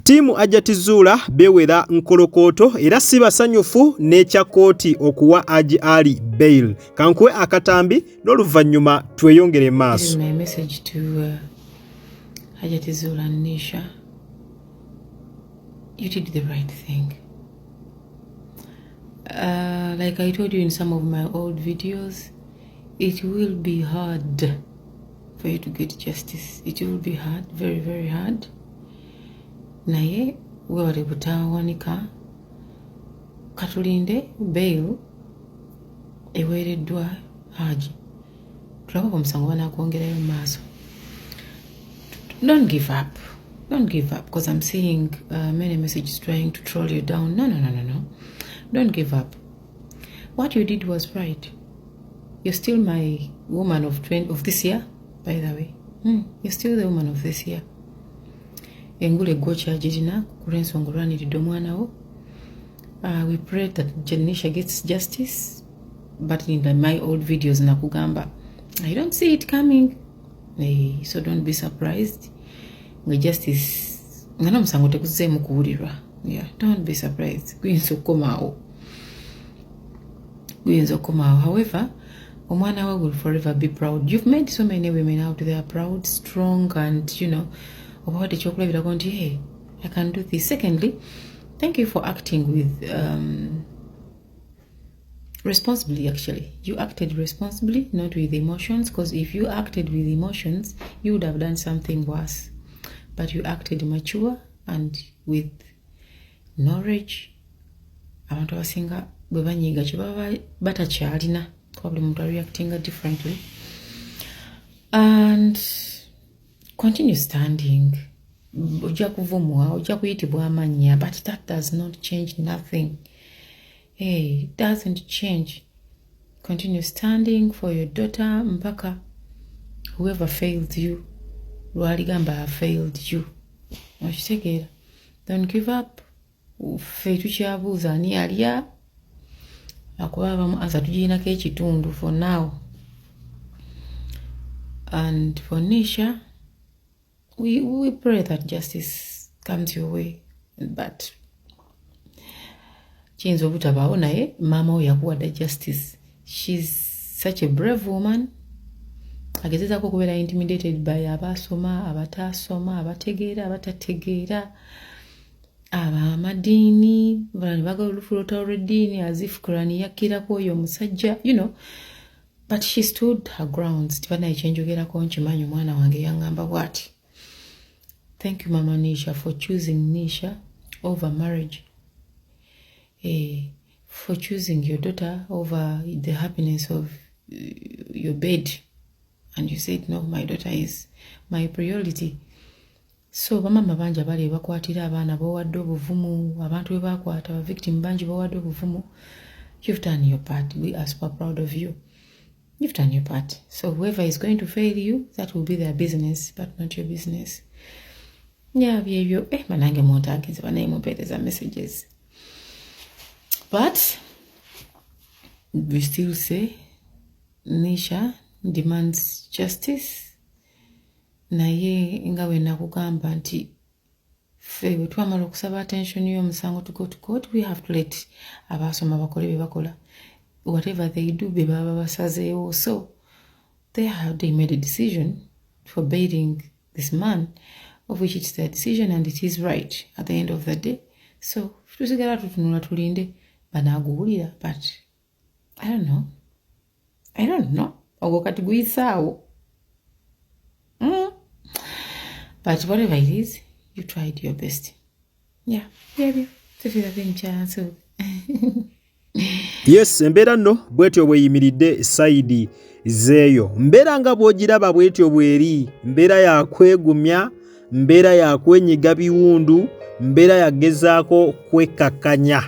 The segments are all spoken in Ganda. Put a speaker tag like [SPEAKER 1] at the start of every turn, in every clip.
[SPEAKER 1] Tiimu Hajati Zuula bewera nkolokoto era si basanyufu n'ekya kooti okuwa Haji Ali bail. Kankuwe akatambi n'oluvannyuma tweyongere maaso.
[SPEAKER 2] My message to Hajati Zuula and Nisha. You did the right thing. Like I told you in some of my old videos, it will be hard for you to get justice. It will be hard, very, very hard. Naye wewale butawanika katulinde bail eweereddwa Haji. Tulaba omusango banakwongerayo mu maaso. Don't give up. Don't give up, because I'm seeing many messages trying to troll you down. No. Don't give up. What you did was right. You're still my woman of this year, by the way. You're still the woman of this year. Engule gocha jirina kulensongo lwaniridde omwana wo. We pray that Janisha gets justice, but in my old videos nakugamba I don't see it coming. So don't be surprised. The justice ngana musango tekuzeemu kuwulirwa. Yeah, don't be surprised. Guyinza okukomaawo. However, omwana we will forever be proud. You've made so many women out there proud, strong, and about ekyokulabirako nti hey, I can do this. Secondly, thank you for acting with responsibly. Actually, you acted responsibly, not with emotions, because if you acted with emotions, you would have done something worse. But you acted mature and with knowledge. Abantu abasinga bwe banyiiga kye baba batakyalina, probably muntu reacting differently. And continue standing. Ojja kuvumwa, ojja kuyitibwa amannya, but that does not change nothing. Hey, it doesn't change. Continue standing for your daughter mpaka whoever failed you, lwaligamba failed you. Okitegeera. Don't give up. Ffe tukyabuuza ani alya akuba abamu aza tugirinako ekitundu for now. And for Nisha, we pray that justice comes your way. But kiyinza obutabaawo naye maama we yakuwadde justice. She's such a brave woman. Agezezaako okubeera intimidated by abasoma, abataasoma, abategeera, abatategeera, abamadiini, balani bagala olufu lw'olw'eddiini as if Quran yakkirako oyo omusajja, but she stood her grounds. Tibanaye kyenjogerako nkimanyi omwana wange yangamba bw'ati. Thank you, Mama Nisha, for choosing Nisha over marriage. For choosing your daughter over the happiness of your bed. And you said, no, my daughter is my priority. So, bamama bangi abali bakwatira abaana bawadde obuvumu, abantu bebakwata, ba victim bangi bawadde obuvumu. You've done your part. We are super proud of you. You've done your part. So, whoever is going to fail you, that will be their business, but not your business. Yeah, manange montagize banaye mumpeereza messages. But we still say Nisha demands justice. Naye nga we nakugamba nti ffe bwe twamala okusaba attention y'omusango to go to court, we have to let abasoma bakole bye bakola. Whatever they do, be baba basazeewo. So they made a decision for bailing this man, of which it's their decision and it is right at the end of the day. So tusigala tutunula tulinde banaaguwulira, but I don't know. Ogwo kati guyisaawo. But whatever it is, you tried your best. Yeah, baby. So
[SPEAKER 1] Yes, embeera nno bwetyo bweyimiridde side zeeyo. Mbeera nga bw'ogiraba bwetyo bweri. Mbeera ya kwegumya, mbeera ya kwenyiga biwundu, mbeera yagezaako kwekkakkanya.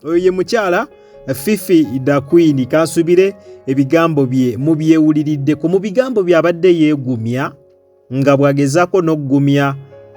[SPEAKER 1] Oyo ye mukyala Fifi da Queen. Kansubire ebigambo bye mubyewuliridde mu bigambo byabadde yeegumya nga bwagezaako n'oggumya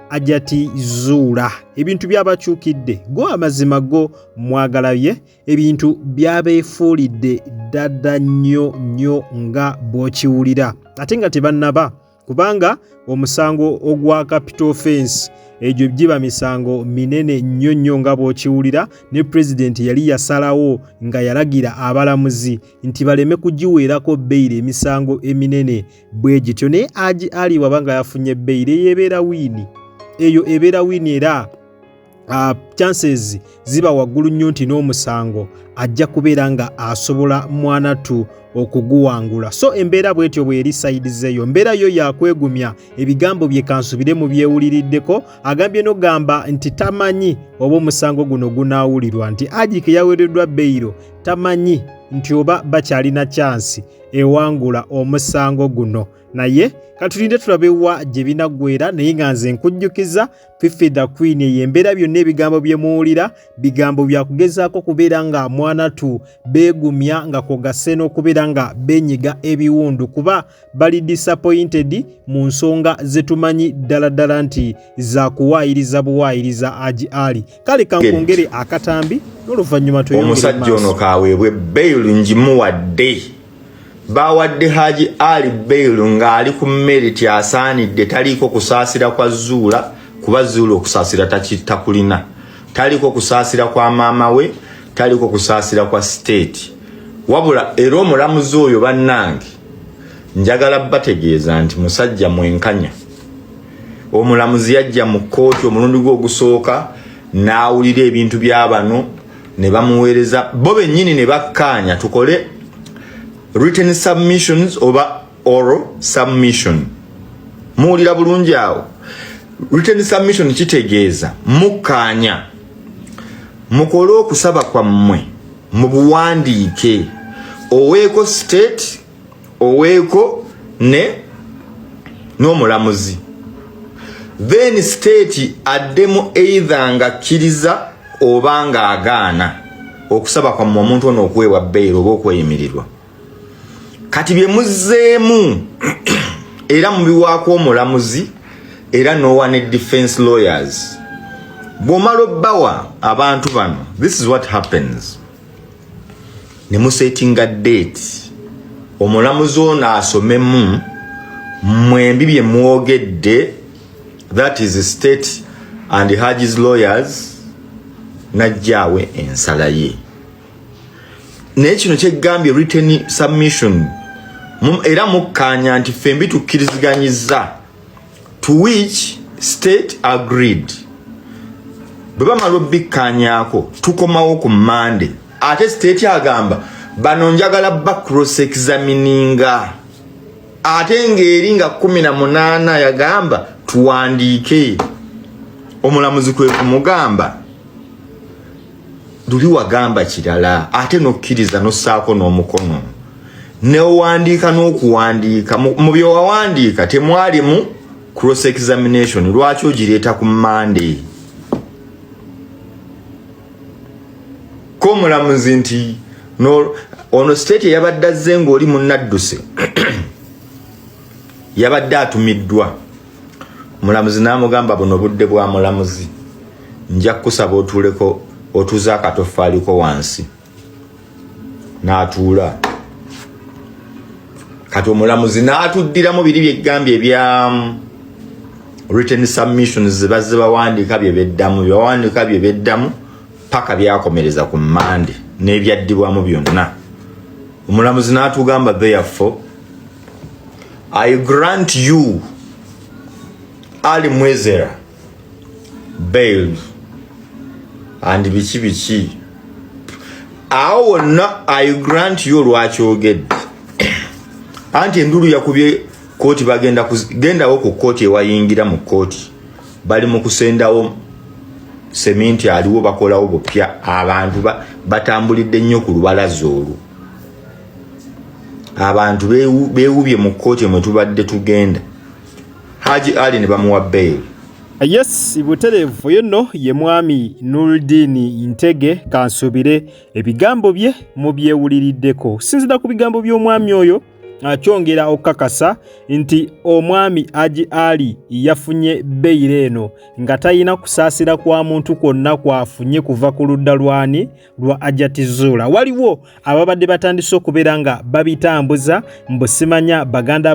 [SPEAKER 1] Hajati Zuula. Ebintu byabakyukidde, go amazima go mwagalabye, ebintu byabeefuulidde ddadda nnyo nga bw'okiwulira. Ate nga tebannaba, kubanga omusango ogwa capital offense egyo giba misango minene nnyo nga bw'okiwulira, ne president yali yasalawo nga yalagira abalamuzi nti baleme kugiweerako beyiro emisango eminene bwe gityo. Naye Haji Ali waba nga yafunye beyiro eyeebeera wiini, eyo ebeera wiini era chances ziba waggulu nnyo nti n'omusango ajja kubeera nga asobola mwanatu okuguwangula. So embeera bwetyo bweri side zeyo, mbeera yo yakwegumya ebigambo bye kansubire mu byewuliriddeko. Agambye n'ogamba nti tamanyi oba omusango guno gunaawulirwa, nti Haji ke yaweereddwa beyiro tamanyi nti oba bakyalina chansi ewangula omusango guno. Naye katulinde tulabewa gye binaggweera, naye nga nze nkujjukiza Fifi the Queen ey'embeera byonna ebigambo bye muwulira bigambo bya kugezaako kubeera nga mwanatu beegumya nga kwogase n'okubeera nga benyiga ebiwundu, kuba bali disappointed mu nsonga ze tumanyi ddala nti za kuwaayiriza buwaayiriza Haji Ali. Kale kankongere akatambi n'oluvannyuma tweyongere
[SPEAKER 3] omusajja ono kaweebwe beyiro ngimuwadde. Bawadde Haji Ali beyiro ng'ali ku merit asaanidde, taliiko kusaasira kwa Zuula, kuba Zuula okusaasira takulina, taliiko kusaasira kwa maama we, taliiko kusaasira kwa state. Wabula era omulamuzi oyo bannange njagala bategeeza nti musajja mwenkanya. Omulamuzi yajja mu kkooti omulundi gwe ogusooka n'awulira ebintu by'abano ne bamuweereza bo bennyini ne bakkaanya tukole written submissions oba oral submission. Muwulira bulungi awo. Written submission kitegeeza mukkaanya mukole okusaba kwammwe mu buwandiike, oweeko state, oweeko n'omulamuzi. Then state addemu either nga kkiriza oba nga agaana okusaba kwammwe omuntu ono okuweebwa beyiro oba okweyimirirwa. Kati bye muzzeemu era mubiwaako omulamuzi era n'owa ne defense lawyers. Bw'omala obbawa abantu bano, this is what happens. Ne musetinga date, omulamuzi ono asomemu mwembi bye mwogedde, that is state and Haji's lawyers, najjaawe ensala ye. Naye kino kyegambye written submission era mukkaanya nti fembi tukkiriziganyiza, to which state agreed. Bwe bamala obbikkaanyaako tukomawo ku Monday, ate state agamba bano njagala ba cross examininga, ate ng'eri nga 18 yagamba tuwandiike. Omulamuzi kwe kumugamba luli wagamba kirala ate n'okkiriza n'ossaako n'omukono neowandiika n'okuwandiika. Mu bye wawandiika temwalimu cross examination, lwaki ogireeta ku Monday? Ko mulamuzi nti ono state yabadde azze ng'oli munnadduse yabadde atumiddwa. Mulamuzi n'amugamba buno budde bwa mulamuzi, nja kusaba otuuleko otuza akatofaaliko wansi. N'atuula. Kati omulamuzi n'atuddiramu biri byegambye ebya written submissions bazze bawandiika bye beddamu paka byakomereza ku Monday n'ebyaddibwamu byonna. Omulamuzi n'atugamba therefore I grant you Ali Mwezera bail and biki awo wonna I grant you lwaki ogedde. Anti endulu yakubye kooti gendawo ku kooti ewayingira mu kooti bali mu kusendawo seminti aliwo bakolawo bupya. Abantu batambulidde nnyo ku lubalaza olwo, abantu beewubye mu kooti mwe tubadde tugenda. Haji Ali ne bamuwa bail.
[SPEAKER 1] Yes, buterevu yono ye mwami Nuruddin Ntege kansubire ebigambo bye mu byewuliriddeko. Sinzira ku bigambo by'omwami oyo akyongera okakasa nti omwami Haji Ali yafunye beyiro eno nga tayina kusaasira kwa muntu kwonna kwafunye kuva ku ludda lwani lwa Hajati Zuula. Waliwo ababadde batandise okubeera nga babitambuza mbu simanya baganda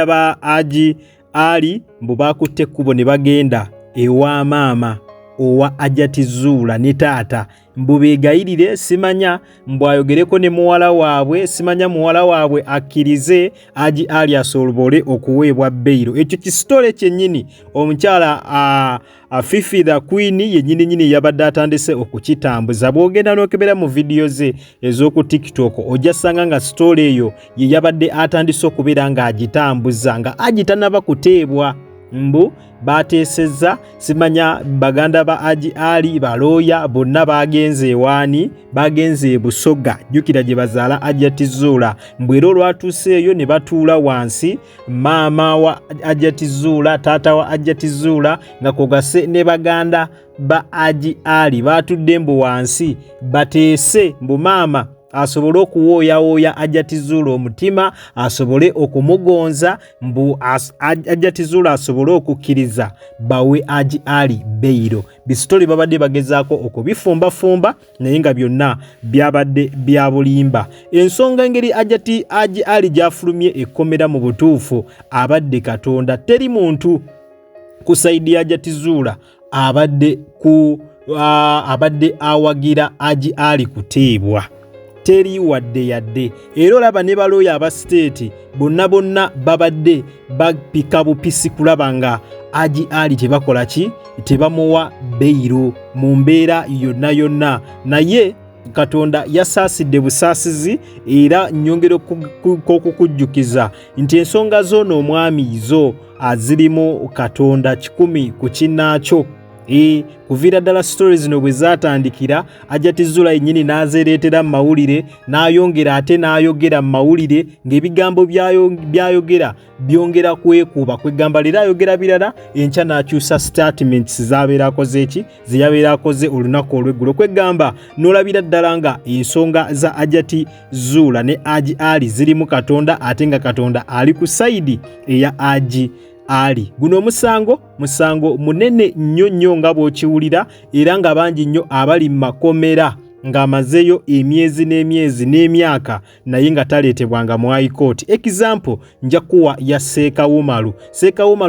[SPEAKER 1] ba Haji Ali mbu bakutte ekkubo ne bagenda ewa maama owa Hajati Zuula ne taata mbu beegayirire, simanya mbu ayogereko ne muwala waabwe, simanya muwala waabwe akkirize Haji Ali asobole okuweebwa beyiro. Ekyo kisitole kyennyini omukyala Fifi the Queen yennyini yabadde atandise okukitambuza. Bw'ogenda n'okebera mu vidiyo ze ez'oku TikTok ojja ssanga nga sitole eyo ye yabadde atandise okubeera ng'agitambuza nga agitanaba kuteebwa. Mbu bateesezza, simanya baganda ba Haji Ali balooya bonna bagenze ewaani, bagenze e Busoga, jjukira gye bazaala Hajati Zuula. Mbu era olwatuuse eyo ne batuula wansi, maama wa Hajati Zuula, taata wa Hajati Zuula nga kogase ne baganda ba Haji Ali batudde mbu wansi bateese mbu maama asobole okuwooyawooya Hajati Zuula omutima, asobole okumugonza, mbu Hajati Zuula asobole okukkiriza bawe Haji Ali beyiro. Bisitoli babadde bagezaako okubifumbafumba naye nga byonna byabadde bya bulimba. Ensonga engeri Haji Ali gy'afulumye ekkomera mu butuufu abadde Katonda. Teri muntu ku sayidi ya Hajati Zuula abadde awagira Haji Ali kuteebwa. Teri wadde yadde. Era olaba ne balooya aba state bonna babadde bapika bupisi kulaba nga Haji Ali tebakola ki, tebamuwa beyiro mu mbeera yonna. Naye Katonda yasaasidde busaasizi era nnyongera okukujjukiza nti ensonga z'ono omwami zo azirimu Katonda 100 ku kinnaakyo. Kuviira ddala stories zino bwe zaatandikira Hajati Zuula yennyini n'azeereetera mu mawulire, n'ayongera ate n'ayogera mu mawulire ng'ebigambo byayogera byongera kwekuuba kwegamba leero ayogera birala, enkya n'akyusa statements z'abeera akoze eki, ze yabeera akoze olunaku olw'eggulo. Kwegamba n'olabira ddala nga ensonga za Hajati Zuula ne Haji Ali zirimu Katonda ate nga Katonda ali ku sayidi eya Haji Ali. Guno musango munene nnyo nga bw'okiwulira era nga bangi nnyo abali mu makomera ng'amazeeyo emyezi n'emyezi n'emyaka naye nga taleetebwanga mu High Court. Example nja kuwa ya Seekawumalu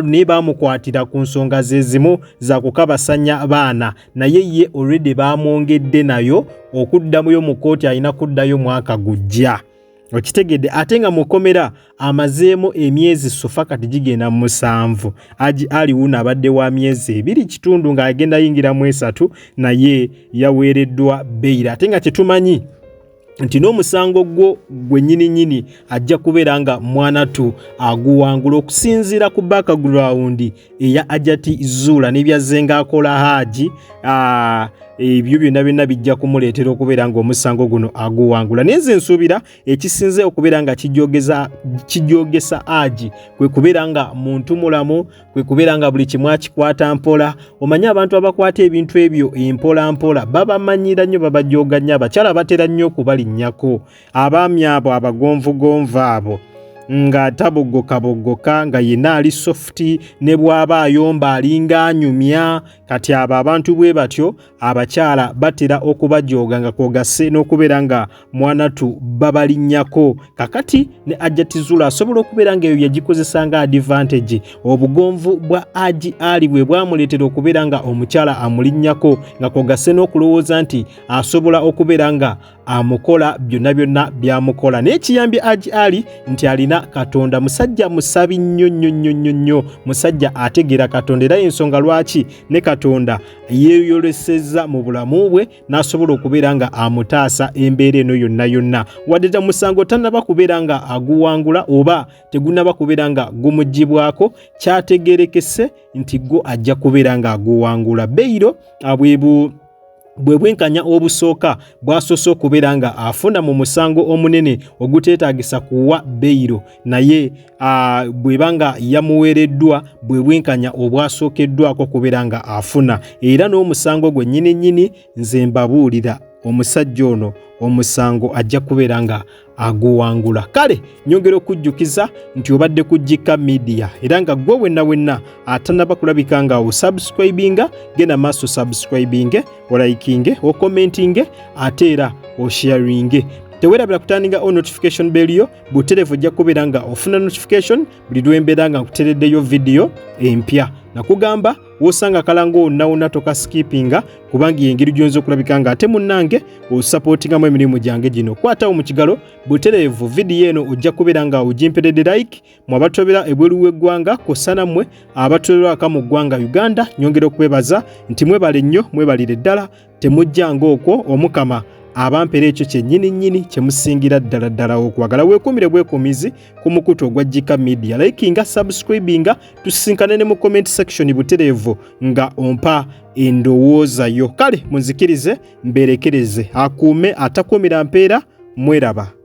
[SPEAKER 1] naye baamukwatira ku nsonga zezimu za kukabasanya baana naye ye already baamwongedde nayo okuddamuyo mu kooti, alina kuddayo mwaka gujja. Okitegedde ate nga mukomera amazeemu emyezi sofa kati gigenda mu 7. Haji Ali wuno abadde wa myezi 2.5 ng'agenda yingira mu 3 naye yaweereddwa beyiro. Ate nga kyetumanyi nti n'omusango gwe nnyini ajja kubeera nga mwanatu aguwangula okusinziira ku background eya Hajati Zuula n'ebyazze ng'akola Haji. Ebyo byonna bijja kumuleetera okubeera ng'omusango guno aguwangula. Naye nze nsuubira ekisinze okubeera nga kijogesa Haji kwe kubeera nga muntu mulamu, kwe kubeera nga buli kimu akikwata mpola. Omanyi abantu abakwata ebintu ebyo empola babamanyira nnyo, babajooga nnyo, abakyala batera nnyo okubalinnyako. Abaami abo abagonvugonvu abo nga taboggoka nga yenna ali softi, ne bw'aba ayomba alinga anyumya. Kati abo abantu bwe batyo abakyala batera okubajooga nga kwogase n'okubeera nga mwanatu babalinnyako. Kakati ne Hajati Zuula asobola okubeera nga eyo yagikozesa nga advantage. Obugonvu bwa Haji Ali bwe bwamuleetera okubeera nga omukyala amulinnyako nga kwogase n'okulowooza nti asobola okubeera nga amukola byonna byamukola. Naye kiyambye Haji Ali nti alina Katonda, musajja musabi nnyo, musajja ategeera Katonda era y'ensonga lwaki ne Katonda yeeyolesezza mu bulamu bwe n'asobola okubeera nga amutaasa embeera eno yonna. Wadde musango tannaba kubeera nga aguwangula oba tegunaba kubeera nga gumugibwako, kyategeerekese nti go ajja kubeera nga aguwangula. Beyiro bwe bwenkanya obusooka bwasoose okubeera nga afuna mu musango omunene oguteetaagisa kuwa beyiro, naye bw'eba nga yamuweereddwa bwe bwenkanya obwasookeddwako okubeera nga afuna. Era n'omusango gwe nnyini nze mbabuulira omusajja ono omusango ajja kubeera nga aguwangula. Kale nyongera okujjukiza nti obadde ku Jika Media era nga gwe wenna atanaba kulabika nga osubscribinga, genda maaso subscribinge, olaikinge, okomentinge ate era osharinge. tewerabira kutandinga on notification bell yo buterevu ojja kubeera nga ofuna notification buli lwembeera nga nkutereddeyo video empya. Nakugamba wosanga kalango onawona toka skippinga kubanga yengeri gyonzo kulabika nga ate munnange osupportinga mu emirimu gyange gino. Kwatawo mu kigalo buterevu video eno ojja kubeera nga ojimperedde like mu abatobera ebweru w'eggwanga kosana mmwe abatobera aka mu ggwanga Uganda. Nyongera okwebaza nti mwebale nnyo mwebalire ddala temujjanga okwo omukama abampera ekyo kyennyini kyemusingira ddala okwagala. Weekuumire bwekuumizi ku mukutu ogwa Jika Media, likinga subscribinga tusisinkane ne mu comment section buterevu nga ompa endowooza yo. Kale munzikirize mberekereze akuume atakuumira mpeera. Mweraba.